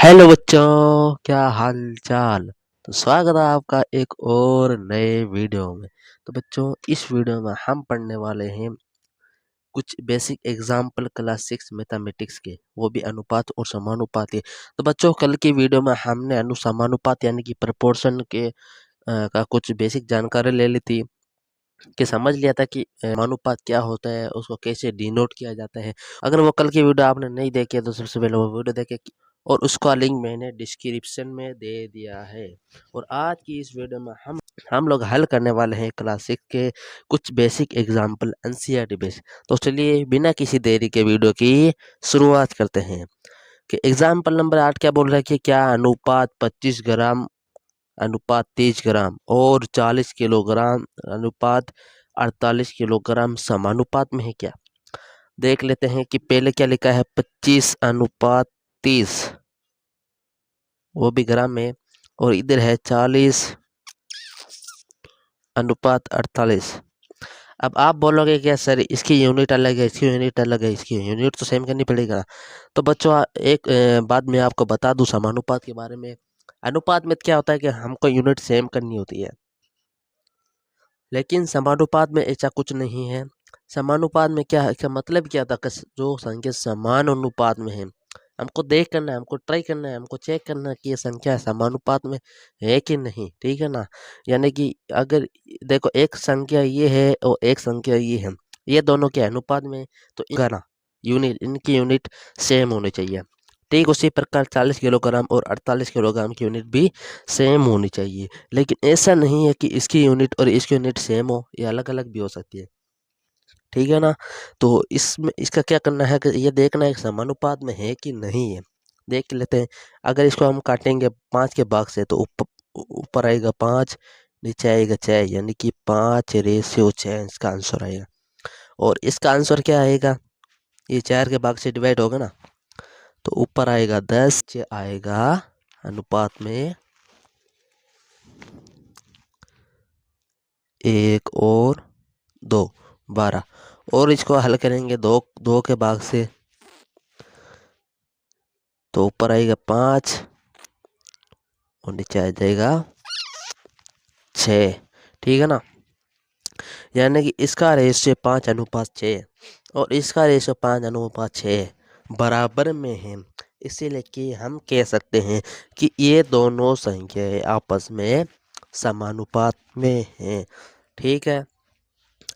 Hello बच्चों, क्या हाल चाल। तो स्वागत है आपका एक और नए वीडियो में। तो बच्चों, इस वीडियो में हम पढ़ने वाले हैं कुछ बेसिक एग्जाम्पल क्लास 6 मैथमेटिक्स के, वो भी अनुपात और समानुपात के। तो बच्चों, कल की वीडियो में हमने अनुसमानुपात यानी कि प्रपोर्शन के का कुछ बेसिक जानकारी ले ली थी, कि समझ लिया था कि समानुपात क्या होता है, उसको कैसे डिनोट किया जाता है। अगर वो कल की वीडियो आपने नहीं देखी है तो सबसे पहले वो वीडियो देखें, और उसका लिंक मैंने डिस्क्रिप्शन में दे दिया है। और आज की इस वीडियो में हम लोग हल करने वाले हैं क्लास 6 के कुछ बेसिक एग्जाम्पल एनसीईआरटी बेस। तो चलिए बिना किसी देरी के वीडियो की शुरुआत करते हैं। कि एग्जाम्पल नंबर 8 क्या बोल रहा है कि क्या अनुपात 25 ग्राम अनुपात 30 ग्राम और 40 किलोग्राम अनुपात 48 किलोग्राम समानुपात में है क्या। देख लेते हैं कि पहले क्या लिखा है, 25 अनुपात 30, वो भी ग्राम में, और इधर है 40 अनुपात 48। अब आप बोलोगे क्या सर, इसकी यूनिट अलग है, इसकी यूनिट अलग है, इसकी यूनिट तो सेम करनी पड़ेगा। तो बच्चों, एक बात मैं आपको बता दूं समानुपात के बारे में। अनुपात में क्या होता है कि हमको यूनिट सेम करनी होती है, लेकिन समानुपात में ऐसा कुछ नहीं है। समानुपात में क्या है, इसका मतलब क्या था कि जो संख्या समान अनुपात में है, हमको देख करना है, हमको ट्राई करना है, हमको चेक करना है कि ये संख्या समानुपात में है कि नहीं। ठीक है ना। यानी कि अगर देखो, एक संख्या ये है और एक संख्या ये है, ये दोनों के अनुपात में, तो इनका ना इनकी यूनिट सेम होनी चाहिए। ठीक उसी प्रकार 40 किलोग्राम और 48 किलोग्राम की यूनिट भी सेम होनी चाहिए। लेकिन ऐसा नहीं है कि इसकी यूनिट और इसकी यूनिट सेम हो, ये अलग अलग भी हो सकती है। ठीक है ना। तो इसमें इसका क्या करना है कि ये देखना है कि समानुपात में है कि नहीं है। देख लेते हैं। अगर इसको हम काटेंगे 5 के भाग से, तो ऊपर आएगा 5, नीचे आएगा 6, यानी कि 5/6 इसका आंसर आएगा। और इसका आंसर क्या आएगा, ये 4 के भाग से डिवाइड होगा ना, तो ऊपर आएगा 10, नीचे आएगा अनुपात में 1 और 2, 12। और इसको हल करेंगे 2 के भाग से, तो ऊपर आएगा 5 और नीचे आ जाएगा 6। ठीक है ना। यानी कि इसका रेशियो 5/6 और इसका रेशियो 5/6 बराबर में है। इसीलिए कि हम कह सकते हैं कि ये दोनों संख्याएं आपस में समानुपात में हैं। ठीक है।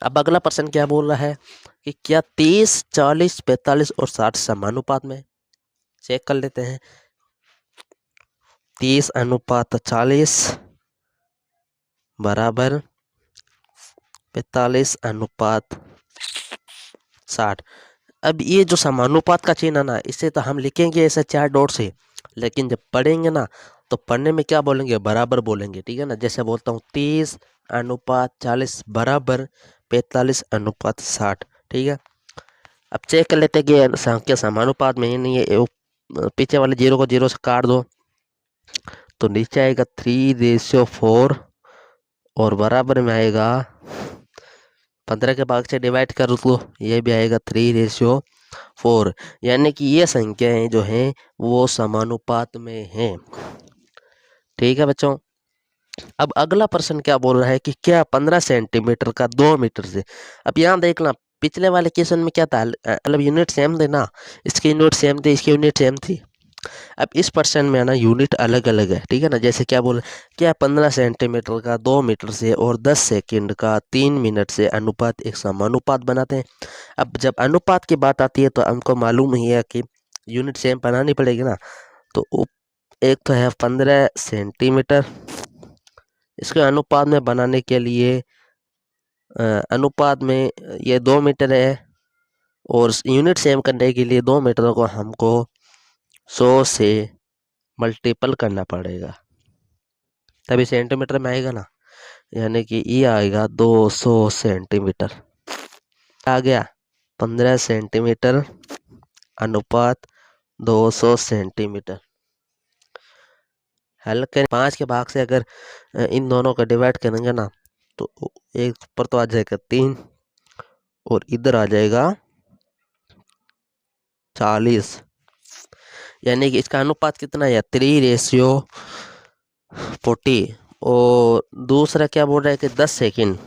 अब अगला प्रश्न क्या बोल रहा है कि क्या 30, 40, 45 और 60 समानुपात में। चेक कर लेते हैं। 30/40 बराबर 45/60। अब ये जो समानुपात का चिन्ह है ना, इसे तो हम लिखेंगे ऐसे 4 डॉट से, लेकिन जब पढ़ेंगे ना, तो पढ़ने में क्या बोलेंगे, बराबर बोलेंगे। ठीक है ना। जैसे बोलता हूँ 30/40 बराबर 45/60। ठीक है। अब चेक कर लेते हैं कि संख्या समानुपात में ही नहीं है। पीछे वाले 0 को 0 से काट दो, तो नीचे आएगा 3/4 और बराबर में आएगा 15 के भाग से डिवाइड कर दो, ये भी आएगा 3/4। यानी कि ये संख्याएं जो हैं वो समानुपात में हैं। ठीक है बच्चों। अब अगला प्रश्न क्या बोल रहा है कि क्या 15 सेंटीमीटर का 2 मीटर से। अब यहाँ देखना, पिछले वाले क्वेश्चन में क्या था, मतलब यूनिट सेम थे ना, इसकी यूनिट सेम थी, इसकी यूनिट सेम थी। अब इस प्रश्न में है ना, यूनिट अलग अलग है। ठीक है ना। जैसे क्या बोल, क्या 15 सेंटीमीटर का 2 मीटर से और 10 सेकंड का 3 मिनट से अनुपात एक समानुपात बनाते हैं। अब जब अनुपात की बात आती है तो हमको मालूम ही है कि यूनिट सेम बनानी पड़ेगी ना। तो एक तो है 15 सेंटीमीटर, इसके अनुपात में बनाने के लिए अनुपात में ये 2 मीटर है, और यूनिट सेम करने के लिए 2 मीटर को हमको 100 से मल्टीपल करना पड़ेगा, तभी सेंटीमीटर में आएगा ना। यानी कि ये आएगा 200 सेंटीमीटर। आ गया 15 सेंटीमीटर अनुपात 200 सेंटीमीटर। हल करें 5 के भाग से, अगर इन दोनों का डिवाइड करेंगे ना, तो एक ऊपर तो आ जाएगा 3 और इधर आ जाएगा 40। यानी कि इसका अनुपात कितना है, 3:40। और दूसरा क्या बोल रहा है कि 10 सेकेंड,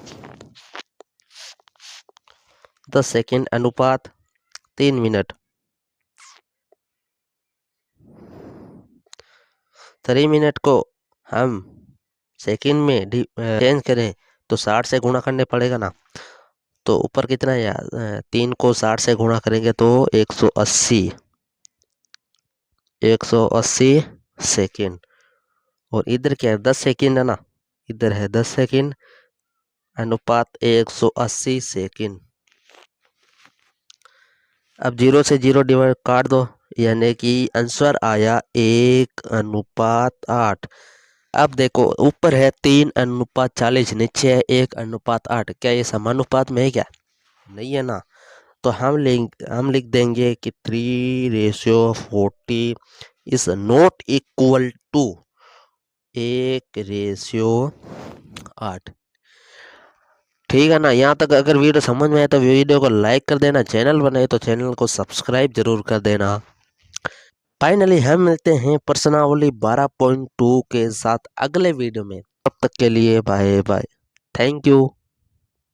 10 सेकेंड अनुपात 3 मिनट। 3 मिनट को हम सेकेंड में चेंज करें तो 60 से गुणा करने पड़ेगा ना। तो ऊपर कितना है यार, 3 को 60 से गुणा करेंगे तो 180, 180 सेकेंड। और इधर क्या है, 10 सेकेंड है ना, इधर है 10 सेकेंड अनुपात 180 सेकेंड। अब 0 से 0 डिवाइड काट दो, यानी कि आंसर आया 1:8। अब देखो ऊपर है 3:40, नीचे है 1:8। क्या ये समानुपात में है क्या, नहीं है ना। तो हम लिख देंगे कि 3:40 इज नॉट इक्वल टू 1:8। ठीक है ना। यहाँ तक अगर वीडियो समझ में आए तो वीडियो को लाइक कर देना, चैनल बनाए तो चैनल को सब्सक्राइब जरूर कर देना। फाइनली हम मिलते हैं प्रश्नावली 12.2 के साथ अगले वीडियो में। तब तक के लिए बाय बाय, थैंक यू।